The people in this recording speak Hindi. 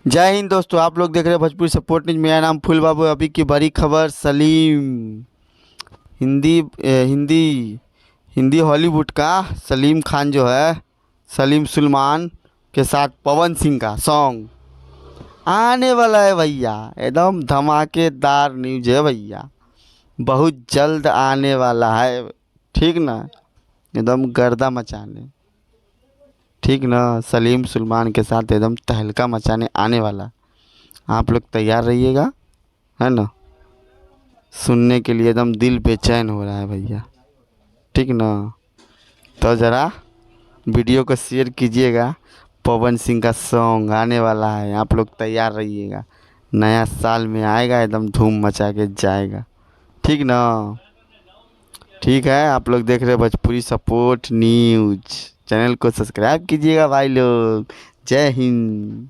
जय हिंद दोस्तों, आप लोग देख रहे हैं भोजपुरी सपोर्ट न्यूज। मेरा नाम फूल बाबू। अभी की बड़ी खबर, सलीम हिंदी हिंदी हिंदी हॉलीवुड का सलीम खान जो है, सलीम सुलेमान के साथ पवन सिंह का सॉन्ग आने वाला है भैया। एकदम धमाकेदार न्यूज है भैया, बहुत जल्द आने वाला है। ठीक ना, एकदम गर्दा मचाने। ठीक ना, सलीम सुलेमान के साथ एकदम तहलका मचाने आने वाला। आप लोग तैयार रहिएगा, है ना। सुनने के लिए एकदम दिल बेचैन हो रहा है भैया। ठीक ना, तो ज़रा वीडियो को शेयर कीजिएगा। पवन सिंह का सॉन्ग आने वाला है, आप लोग तैयार रहिएगा। नया साल में आएगा, एकदम धूम मचा के जाएगा। ठीक ना। ठीक है, आप लोग देख रहे हैं भोजपुरी सपोर्ट न्यूज। चैनल को सब्सक्राइब कीजिएगा भाई लोग। जय हिंद।